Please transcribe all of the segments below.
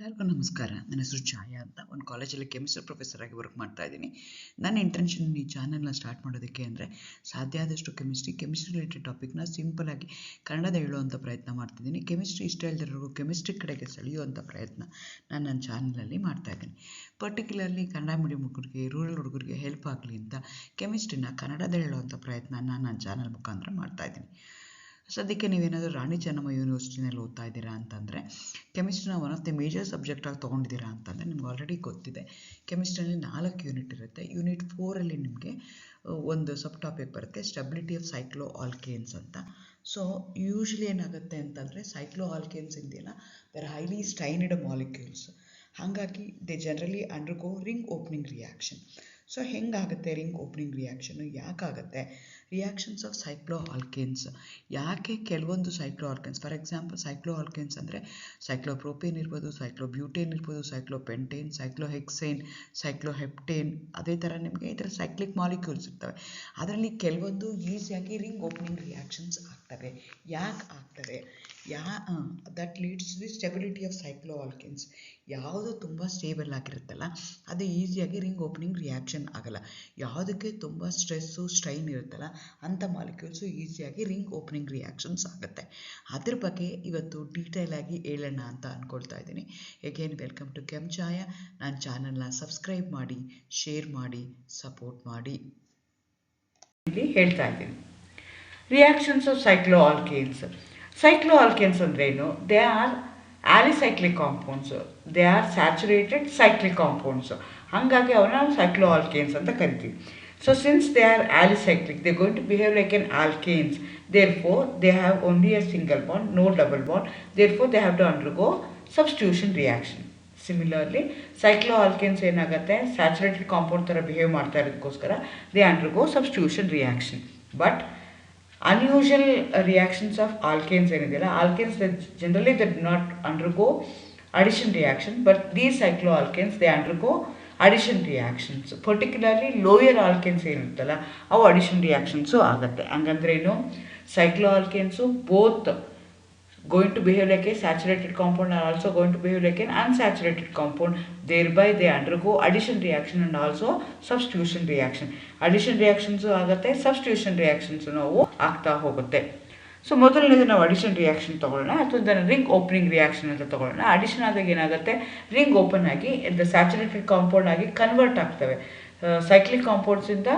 ಎಲ್ಲರಿಗೂ ನಮಸ್ಕಾರ. ನನ್ನ ಹೆಸರು ಛಾಯಾ ಅಂತ. ಒಂದು ಕಾಲೇಜಲ್ಲಿ ಕೆಮಿಸ್ಟ್ರಿ ಪ್ರೊಫೆಸರ್ ಆಗಿ ವರ್ಕ್ ಮಾಡ್ತಾ ಇದ್ದೀನಿ. ನನ್ನ ಇಂಟೆನ್ಷನ್ ಈ ಚಾನಲ್ನ ಸ್ಟಾರ್ಟ್ ಮಾಡೋದಕ್ಕೆ ಅಂದರೆ ಸಾಧ್ಯ ಆದಷ್ಟು ಕೆಮಿಸ್ಟ್ರಿ ರಿಲೇಟೆಡ್ ಟಾಪಿಕ್ನ ಸಿಂಪಲಾಗಿ ಕನ್ನಡದ ಹೇಳುವಂಥ ಪ್ರಯತ್ನ ಮಾಡ್ತಿದ್ದೀನಿ. ಕೆಮಿಸ್ಟ್ರಿ ಇಷ್ಟ ಇಲ್ಲದಿರೋರು ಕೆಮಿಸ್ಟ್ರಿ ಕಡೆಗೆ ಸೆಳೆಯುವಂಥ ಪ್ರಯತ್ನ ನಾನು ನನ್ನ ಚಾನಲಲ್ಲಿ ಮಾಡ್ತಾ ಇದ್ದೀನಿ. ಪರ್ಟಿಕ್ಯುಲರ್ಲಿ ಕನ್ನಡ ಮೀಡಿಯಂ ಹುಡುಗರಿಗೆ, ರೂರಲ್ ಹುಡುಗರಿಗೆ ಹೆಲ್ಪ್ ಆಗಲಿ ಅಂತ ಕೆಮಿಸ್ಟ್ರಿನ ಕನ್ನಡದ ಹೇಳುವಂಥ ಪ್ರಯತ್ನ ನಾನು ನನ್ನ ಚಾನಲ್ ಮುಖಾಂತರ ಮಾಡ್ತಾ ಇದ್ದೀನಿ. ಸದ್ಯಕ್ಕೆ ನೀವೇನಾದರೂ ರಾಣಿ ಚೆನ್ನಮ್ಮ ಯೂನಿವರ್ಸಿಟಿನಲ್ಲಿ ಓದ್ತಾ ಇದ್ದೀರಾ ಅಂತಂದರೆ ಕೆಮಿಸ್ಟ್ರಿನ ಒನ್ ಆಫ್ ದಿ ಮೇಜರ್ ಸಬ್ಜೆಕ್ಟಾಗಿ ತೊಗೊಂಡಿದ್ದೀರಾ ಅಂತಂದರೆ ನಿಮ್ಗೆ ಆಲ್ರೆಡಿ ಗೊತ್ತಿದೆ. ಕೆಮಿಸ್ಟ್ರಿಯಲ್ಲಿ 4 ಯೂನಿಟ್ ಇರುತ್ತೆ. ಯೂನಿಟ್ 4ಅಲ್ಲಿ ನಿಮಗೆ ಒಂದು ಸಬ್ ಟಾಪಿಕ್ ಬರುತ್ತೆ, ಸ್ಟೆಬಿಲಿಟಿ ಆಫ್ ಸೈಕ್ಲೋ ಆಲ್ಕೇನ್ಸ್ ಅಂತ. ಸೊ ಯೂಶ್ವಲಿ ಏನಾಗುತ್ತೆ ಅಂತಂದರೆ ಸೈಕ್ಲೋ ಆಲ್ಕೇನ್ಸ್ ಇದೆಯಲ್ಲ, ದರ್ ಹೈಲಿ ಸ್ಟೈನ್ಡ್ ಮಾಲಿಕ್ಯೂಲ್ಸ್. ಹಾಗಾಗಿ they generally undergo ring opening reaction. So ಹೆಂಗಾಗುತ್ತೆ ರಿಂಗ್ ಓಪನಿಂಗ್ ರಿಯಾಕ್ಷನು, ಯಾಕಾಗುತ್ತೆ ರಿಯಾಕ್ಷನ್ಸ್ ಆಫ್ ಸೈಕ್ಲೋ ಆಲ್ಕೇನ್ಸ್, ಯಾಕೆ ಕೆಲವೊಂದು cycloalkanes, for example cycloalkanes ಅಂದರೆ ಸೈಕ್ಲೋಪ್ರೋಪೇನ್ ಇರ್ಬೋದು, ಸೈಕ್ಲೋಬ್ಯೂಟೇನ್ ಇರ್ಬೋದು, ಸೈಕ್ಲೋಪೆಂಟೇನ್, ಸೈಕ್ಲೋಹೆಕ್ಸೇನ್, ಸೈಕ್ಲೋಹೆಪ್ಟೇನ್. ಅದೇ ಥರ ನಿಮಗೆ ಈ ಥರ ಸೈಕ್ಲಿಕ್ ಮಾಲಿಕ್ಯೂಲ್ಸ್ ಇರ್ತವೆ. ಅದರಲ್ಲಿ ಕೆಲವೊಂದು ಈಸಿಯಾಗಿ ರಿಂಗ್ ಓಪನಿಂಗ್ ರಿಯಾಕ್ಷನ್ಸ್ ಆಗ್ತವೆ. ಯಾಕೆ ಆಗ್ತವೆ? That leads the stability of cyclo alkanes. ಯಾವುದು ತುಂಬ ಸ್ಟೇಬಲ್ ಆಗಿರುತ್ತಲ್ಲ ಅದು ಈಸಿಯಾಗಿ ರಿಂಗ್ ಓಪನಿಂಗ್ ರಿಯಾಕ್ಷನ್ ಆಗಲ್ಲ. ಯಾವುದಕ್ಕೆ ತುಂಬ ಸ್ಟ್ರೆಸ್ಸು ಸ್ಟ್ರೈನ್ ಇರುತ್ತಲ್ಲ ಅಂಥ ಮಾಲಿಕ್ಯೂಲ್ಸು ಈಸಿಯಾಗಿ ರಿಂಗ್ ಓಪನಿಂಗ್ ರಿಯಾಕ್ಷನ್ಸ್ ಆಗುತ್ತೆ. ಅದ್ರ ಬಗ್ಗೆ ಇವತ್ತು ಡೀಟೇಲ್ ಆಗಿ ಹೇಳೋಣ ಅಂತ ಅಂದ್ಕೊಳ್ತಾ ಇದ್ದೀನಿ. ಎಗೇನ್ ವೆಲ್ಕಮ್ ಟು ಕೆಮ್ ಛಾಯಾ. ನನ್ನ ಚಾನಲ್ನ ಸಬ್ಸ್ಕ್ರೈಬ್ ಮಾಡಿ, ಶೇರ್ ಮಾಡಿ, ಸಪೋರ್ಟ್ ಮಾಡಿ. ಇಲ್ಲಿ ಹೇಳ್ತಾ ಇದ್ದೀನಿ reactions of cycloalkanes. Cycloalkanes ಅಂದ್ರೇನು? They are alicyclic compounds, they are saturated cyclic compounds. ಹಾಗಾಗಿ ಅವನ್ನ ಸೈಕ್ಲೋ ಆಲ್ಕೇನ್ಸ್ ಅಂತ ಕರಿತೀವಿ. So since they are alicyclic, they going to behave like an alkanes. Therefore they have only a single bond, no double bond. Therefore they have to undergo substitution reaction. Similarly cyclo alkanes ಏನಾಗುತ್ತೆ, saturated compound ಥರ behave ಮಾಡ್ತಾ ಇರೋದಕ್ಕೋಸ್ಕರ they undergo substitution reaction. But unusual reactions of alkanes ಏನಿದೆಯಲ್ಲ, alkanes generally they do not undergo addition reaction, but these cycloalkanes they undergo addition reactions. Particularly lower alkanes ಏನಿರುತ್ತಲ್ಲ ಅವು addition reactions ಆಗುತ್ತೆ. ಹಂಗಂದ್ರೆ ಏನು, cycloalkanes both going to behave like a saturated compound and also going to behave like an unsaturated compound. Thereby they undergo addition reaction and also substitution reaction. Addition reactions ಆಗುತ್ತೆ, substitution reactions ನಾವು ಆಗ್ತಾ ಹೋಗುತ್ತೆ. So ಮೊದಲನೇದು ನಾವು addition reaction ತೊಗೊಳ್ಳೋಣ, ಅಥವಾ ring opening reaction ಅಂತ ತೊಗೊಳ್ಳೋಣ. ಅಡಿಷನ್ ಆದಾಗ ಏನಾಗುತ್ತೆ, ರಿಂಗ್ ಓಪನ್ ಆಗಿ ದ ಸ್ಯಾಚುರೇಟೆಡ್ ಕಾಂಪೌಂಡ್ ಆಗಿ ಕನ್ವರ್ಟ್ ಆಗ್ತವೆ. ಸೈಕ್ಲಿಕ್ ಕಾಂಪೌಂಡ್ಸಿಂದ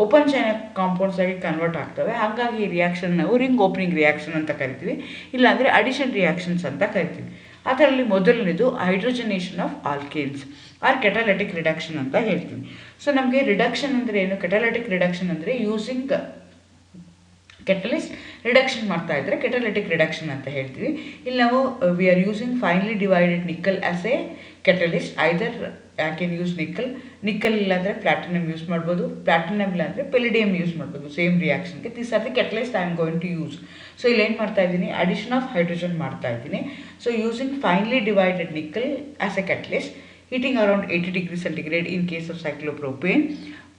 ಓಪನ್ ಚೈನ್ ಕಾಂಪೌಂಡ್ಸ್ ಆಗಿ ಕನ್ವರ್ಟ್ ಆಗ್ತವೆ. ಹಾಗಾಗಿ ಈ ರಿಯಾಕ್ಷನ್ ನಾವು ರಿಂಗ್ ಓಪನಿಂಗ್ ರಿಯಾಕ್ಷನ್ ಅಂತ ಕರಿತೀವಿ, ಇಲ್ಲಾಂದರೆ ಅಡಿಷನ್ ರಿಯಾಕ್ಷನ್ಸ್ ಅಂತ ಕರಿತೀವಿ. ಅದರಲ್ಲಿ ಮೊದಲನೇದು hydrogenation of alkanes or catalytic reduction ಅಂತ ಹೇಳ್ತೀವಿ. ಸೊ ನಮಗೆ ರಿಡಕ್ಷನ್ ಅಂದರೆ ಏನು, ಕೆಟಾಲಿಟಿಕ್ ರಿಡಕ್ಷನ್ ಅಂದರೆ ಯೂಸಿಂಗ್ ಕೆಟಲಿಸ್ಟ್ ರಿಡಕ್ಷನ್ ಮಾಡ್ತಾ ಇದ್ದರೆ ಕೆಟಾಲಿಟಿಕ್ ರಿಡಕ್ಷನ್ ಅಂತ ಹೇಳ್ತೀವಿ. ಇಲ್ಲಿ ನಾವು we are using finely divided nickel as a catalyst. Either I can use nickel ಇಲ್ಲಾಂದರೆ ಪ್ಲಾಟಿನಮ್ ಯೂಸ್ ಮಾಡ್ಬೋದು, ಪ್ಲಾಟಿನಮ್ ಇಲ್ಲಾಂದರೆ ಪೆಲಿಡಿಯಮ್ ಯೂಸ್ ಮಾಡ್ಬೋದು ಸೇಮ್ ರಿಯಾಕ್ಷನ್ಗೆ. This are the catalyst I am going to use. So ಇಲ್ಲಿ ಏನು ಮಾಡ್ತಾ ಇದ್ದೀನಿ, ಅಡಿಷನ್ ಆಫ್ ಹೈಡ್ರೋಜನ್ ಮಾಡ್ತಾ ಇದ್ದೀನಿ. So using finely divided nickel as a catalyst, heating around 80 degrees centigrade in case of cyclopropane,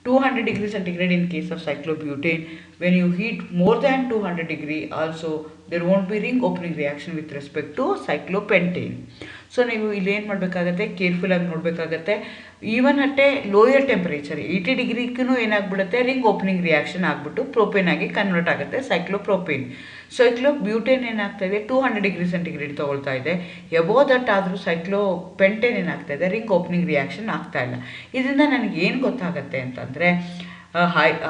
200 degrees centigrade in case of cyclobutane. When you heat more than 200 degree also there won't be ring opening reaction with respect to cyclopentane. So ನೀವು ಇಲ್ಲಿ ಏನು ಮಾಡಬೇಕಾಗತ್ತೆ, ಕೇರ್ಫುಲ್ಲಾಗಿ ನೋಡಬೇಕಾಗತ್ತೆ. Even at a lower temperature 80 ಡಿಗ್ರಿಗೂ ಏನಾಗ್ಬಿಡುತ್ತೆ, ring opening reaction ಆಗಿಬಿಟ್ಟು propane ಆಗಿ ಕನ್ವರ್ಟ್ ಆಗುತ್ತೆ ಸೈಕ್ಲೋಪ್ರೋಪೇನ್. ಸೈಕ್ಲೋಬ್ಯೂಟೇನ್ ಏನಾಗ್ತಾ ಇದೆ, 200 ಡಿಗ್ರಿ ಸೆಂಟಿಗ್ರೇಡ್ ತೊಗೊಳ್ತಾ ಇದೆ. ಎಬೋ ದಟ್ ಆದರೂ ಸೈಕ್ಲೋಪೆಂಟೇನ್ ಏನಾಗ್ತಾ ಇದೆ, ರಿಂಗ್ ಓಪನಿಂಗ್ ರಿಯಾಕ್ಷನ್ ಆಗ್ತಾ ಇಲ್ಲ. ಇದರಿಂದ ನನಗೆ ಏನು ಗೊತ್ತಾಗುತ್ತೆ ಅಂತಂದರೆ,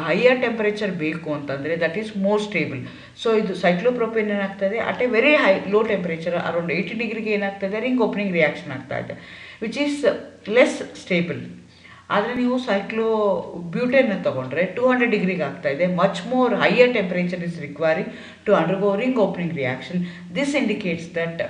ಹೈಯರ್ ಟೆಂಪರೇಚರ್ ಬೇಕು ಅಂತಂದರೆ that is more stable. So ಇದು ಸೈಕ್ಲೋಪ್ರೋಪೇನ್ ಏನಾಗ್ತದೆ at A very low temperature around 80 ಡಿಗ್ರಿಗೆ ಏನಾಗ್ತದೆ, ರಿಂಗ್ ಓಪನಿಂಗ್ ರಿಯಾಕ್ಷನ್ ಆಗ್ತಾ ಇದೆ, ವಿಚ್ ಈಸ್ ಲೆಸ್ ಸ್ಟೇಬಲ್. ಆದರೆ ನೀವು ಸೈಕ್ಲೋಬ್ಯೂಟೇನ್ ತೊಗೊಂಡ್ರೆ 200 ಡಿಗ್ರಿಗೆ ಆಗ್ತಾ ಇದೆ. Much more higher temperature is requiring to undergo ring opening reaction. This indicates that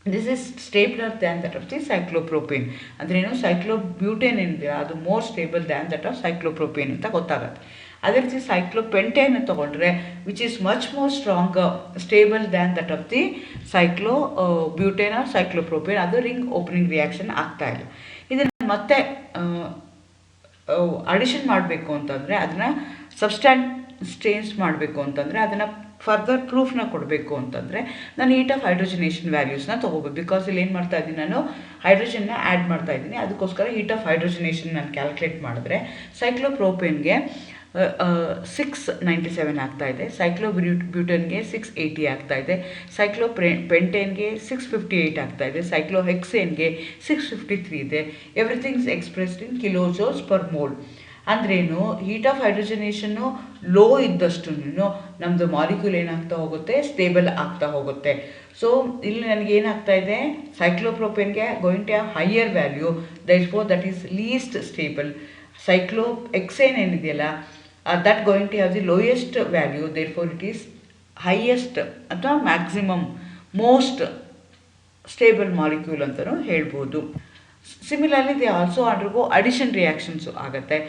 this is stabler than that of the cyclopropane. ಅಂದರೆ ಏನು, ಸೈಕ್ಲೋಬ್ಯೂಟೇನ್ ಏನಿದೆ ಅದು more stable than that of cyclopropane ಅಂತ ಗೊತ್ತಾಗುತ್ತೆ. ಅದೇ ರೀತಿ ಸೈಕ್ಲೋಪೆಂಟೇನ್ ತೊಗೊಂಡ್ರೆ which is much more strong stable than that of the cyclobutane or cyclopropane. ಅದು ರಿಂಗ್ ಓಪನಿಂಗ್ ರಿಯಾಕ್ಷನ್ ಆಗ್ತಾ ಇಲ್ಲ. ಇದನ್ನು ಮತ್ತೆ ಅಡಿಷನ್ ಮಾಡಬೇಕು ಅಂತಂದರೆ ಅದನ್ನು ಸಬ್ಸ್ಟಾನ್ಸ್ಟೇನ್ಸ್ ಮಾಡಬೇಕು ಅಂತಂದರೆ, ಅದನ್ನು ಫರ್ದರ್ ಪ್ರೂಫ್ನ ಕೊಡಬೇಕು ಅಂತಂದರೆ ನಾನು ಹೀಟ್ ಆಫ್ ಹೈಡ್ರೋಜನೇಷನ್ ವ್ಯಾಲ್ಯೂಸ್ನ ತೊಗೋಬೋದು. ಬಿಕಾಸ್ ಇಲ್ಲಿ ಏನು ಮಾಡ್ತಾ ಇದ್ದೀನಿ, ನಾನು ಹೈಡ್ರೋಜನ್ನ ಆ್ಯಡ್ ಮಾಡ್ತಾ ಇದ್ದೀನಿ. ಅದಕ್ಕೋಸ್ಕರ ಹೀಟ್ ಆಫ್ ಹೈಡ್ರೋಜನೇಷನ್ ನಾನು ಕ್ಯಾಲ್ಕುಲೇಟ್ ಮಾಡಿದ್ರೆ ಸೈಕ್ಲೋಪ್ರೋಪೇನ್ಗೆ 697 ಆಗ್ತಾ ಇದೆ, ಬ್ಯೂಟನ್ಗೆ 680 ಆಗ್ತಾ ಇದೆ, ಪೆಂಟೇನ್ಗೆ 658 ಆಗ್ತಾ ಇದೆ, ಸೈಕ್ಲೋಹೆಕ್ಸೇನ್ಗೆ 653 ಇದೆ. Everything is expressed in kilojoules per mole. ಅಂದ್ರೇನು, ಹೀಟ್ ಆಫ್ ಹೈಡ್ರೋಜನೇಷನ್ನು ಲೋ ಇದ್ದಷ್ಟು ನಮ್ಮದು ಮಾಲಿಕ್ಯೂಲ್ ಏನಾಗ್ತಾ ಹೋಗುತ್ತೆ, ಸ್ಟೇಬಲ್ ಆಗ್ತಾ ಹೋಗುತ್ತೆ. ಸೊ ಇಲ್ಲಿ ನನಗೆ ಏನಾಗ್ತಾ ಇದೆ, ಸೈಕ್ಲೋಪ್ರೋಪೇನ್ಗೆ going to have higher value, that is least stable. Cyclohexane ಏನಿದೆಯಲ್ಲ, that going to have the lowest value, therefore it is highest ಅಥವಾ ಮ್ಯಾಕ್ಸಿಮಮ್ ಮೋಸ್ಟ್ ಸ್ಟೇಬಲ್ ಮಾಲಿಕ್ಯೂಲ್ ಅಂತಲೂ ಹೇಳ್ಬೋದು. Similarly they also undergo addition reactions ಆಗುತ್ತೆ.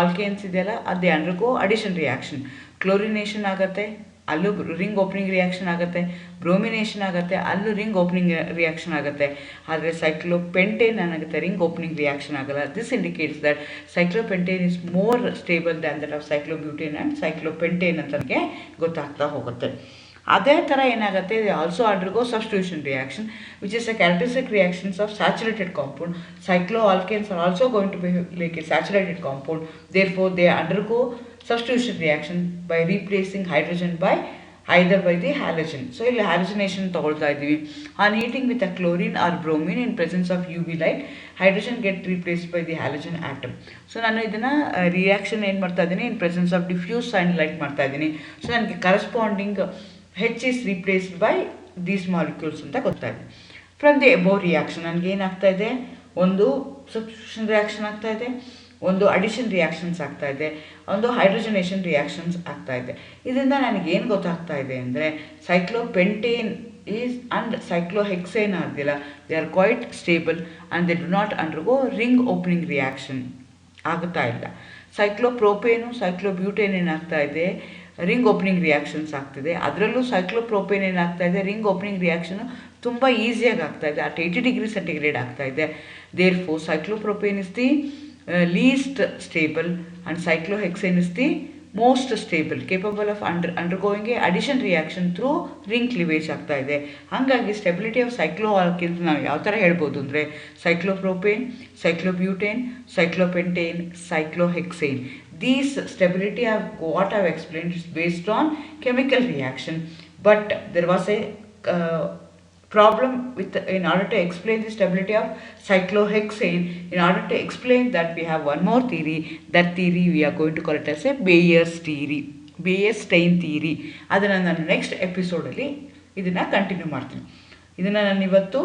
Alkanes ಇದೆಯಲ್ಲ, ಅದೇ undergo addition reaction. Chlorination ಆಗುತ್ತೆ, ಅಲ್ಲೂ ring opening reaction ಆಗುತ್ತೆ. ಬ್ರೋಮಿನೇಷನ್ ಆಗುತ್ತೆ, ಅಲ್ಲೂ ರಿಂಗ್ ಓಪನಿಂಗ್ ರಿಯಾಕ್ಷನ್ ಆಗುತ್ತೆ. ಆದರೆ ಸೈಕ್ಲೋಪೆಂಟೇನ್ ಏನಾಗುತ್ತೆ, ರಿಂಗ್ ಓಪನಿಂಗ್ ರಿಯಾಕ್ಷನ್ ಆಗಲ್ಲ. This indicates that cyclopentane is more stable than that of cyclobutane and cyclopentane ಅಂತ ನನಗೆ ಗೊತ್ತಾಗ್ತಾ ಹೋಗುತ್ತೆ. ಅದೇ ಥರ ಏನಾಗುತ್ತೆ, also undergo substitution reaction which is a characteristic reactions of saturated compound. Cycloalkanes are also going to be like a saturated compound, therefore they undergo substitution reaction by replacing hydrogen by either by the halogen. So ಇಲ್ಲಿ halogenation ತಗೊಳ್ತಾ ಇದ್ದೀವಿ. On heating with a chlorine or bromine in presence of UV light, hydrogen get replaced by the halogen atom. So ನಾನು ಇದನ್ನು reaction ಏನು ಮಾಡ್ತಾ ಇದ್ದೀನಿ, in presence of diffuse sunlight ಮಾಡ್ತಾ ಇದ್ದೀನಿ. ಸೊ ನನಗೆ corresponding H is replaced by these molecules ಅಂತ ಗೊತ್ತಾಯಿದೆ. From the above reaction ನನಗೆ ಏನಾಗ್ತಾ ಇದೆ, ಒಂದು ಸಬ್ಸ್ಟಿಟ್ಯೂಷನ್ ರಿಯಾಕ್ಷನ್ ಆಗ್ತಾ ಇದೆ, ಒಂದು ಅಡಿಷನ್ ರಿಯಾಕ್ಷನ್ಸ್ ಆಗ್ತಾ ಇದೆ, ಒಂದು ಹೈಡ್ರೋಜನೇಷನ್ ರಿಯಾಕ್ಷನ್ಸ್ ಆಗ್ತಾ ಇದೆ. ಇದರಿಂದ ನನಗೇನು ಗೊತ್ತಾಗ್ತಾ ಇದೆ ಅಂದರೆ, ಸೈಕ್ಲೋಪೆಂಟೇನ್ ಈಸ್ ಆ್ಯಂಡ್ ಸೈಕ್ಲೋಹೆಕ್ಸೇನ್ ಆಗಿಲ್ಲ, they are quite stable and they do not undergo ring opening reaction ಆಗುತ್ತಾ ಇಲ್ಲ. ಸೈಕ್ಲೋಪ್ರೋಪೇನು ಸೈಕ್ಲೋಬ್ಯೂಟೇನ್ ಏನಾಗ್ತಾ ಇದೆ, ರಿಂಗ್ ಓಪನಿಂಗ್ ರಿಯಾಕ್ಷನ್ಸ್ ಆಗ್ತಿದೆ. ಅದರಲ್ಲೂ ಸೈಕ್ಲೋಪ್ರೋಪೇನ್ ಏನಾಗ್ತಾ ಇದೆ, ರಿಂಗ್ ಓಪನಿಂಗ್ ರಿಯಾಕ್ಷನು ತುಂಬ ಈಸಿಯಾಗಿ ಆಗ್ತಾ ಇದೆ, ಅಟ್ 80 ಡಿಗ್ರಿ ಸೆಂಟಿಗ್ರೇಡ್ ಆಗ್ತಾ ಇದೆ. Therefore cyclopropane is the least stable and cyclohexane is the most stable, capable of undergoing a addition reaction through ring cleavage ಆಗ್ತಾ ಇದೆ. ಹಾಗಾಗಿ ಸ್ಟೆಬಿಲಿಟಿ ಆಫ್ ಸೈಕ್ಲೋಆಲ್ಕೇನ್ಸ್ ನಾವು ಯಾವ ಥರ ಹೇಳ್ಬೋದು ಅಂದರೆ, ಸೈಕ್ಲೋಪ್ರೋಪೇನ್, ಸೈಕ್ಲೋಬ್ಯೂಟೇನ್, ಸೈಕ್ಲೋಪೆಂಟೇನ್, ಸೈಕ್ಲೋಹೆಕ್ಸೇನ್. These stability of what I have explained is based on chemical reaction, but there was a problem with, in order to explain the stability of cyclohexane, in order to explain that we have one more theory. That theory we are going to call it as a Beyer-Stein theory. ಅದನ್ನು ನಾನು next ಎಪಿಸೋಡಲ್ಲಿ ಇದನ್ನು continue ಮಾಡ್ತೀನಿ. ಇದನ್ನು ನಾನು ಇವತ್ತು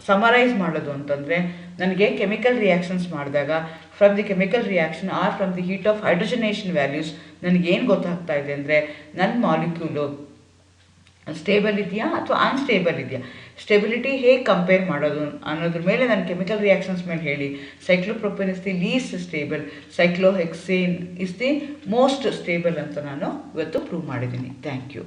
summarise ಮಾಡೋದು ಅಂತಂದರೆ, ನನಗೆ ಕೆಮಿಕಲ್ ರಿಯಾಕ್ಷನ್ಸ್ ಮಾಡಿದಾಗ from the chemical reaction or from the heat of hydrogenation values ನನಗೇನು ಗೊತ್ತಾಗ್ತಾ ಇದೆ ಅಂದರೆ, ನನ್ನ ಮಾಲಿಕ್ಯೂಲು ಸ್ಟೇಬಲ್ ಇದೆಯಾ ಅಥವಾ ಅನ್ಸ್ಟೇಬಲ್ ಇದೆಯಾ, ಸ್ಟೆಬಿಲಿಟಿ ಹೇಗೆ ಕಂಪೇರ್ ಮಾಡೋದು ಅನ್ನೋದ್ರ ಮೇಲೆ ನಾನು ಕೆಮಿಕಲ್ ರಿಯಾಕ್ಷನ್ಸ್ ಮೇಲೆ ಹೇಳಿ, cyclopropane is the least stable, cyclohexane is the most stable ಅಂತ ನಾನು ಇವತ್ತು ಪ್ರೂವ್ ಮಾಡಿದ್ದೀನಿ. Thank you.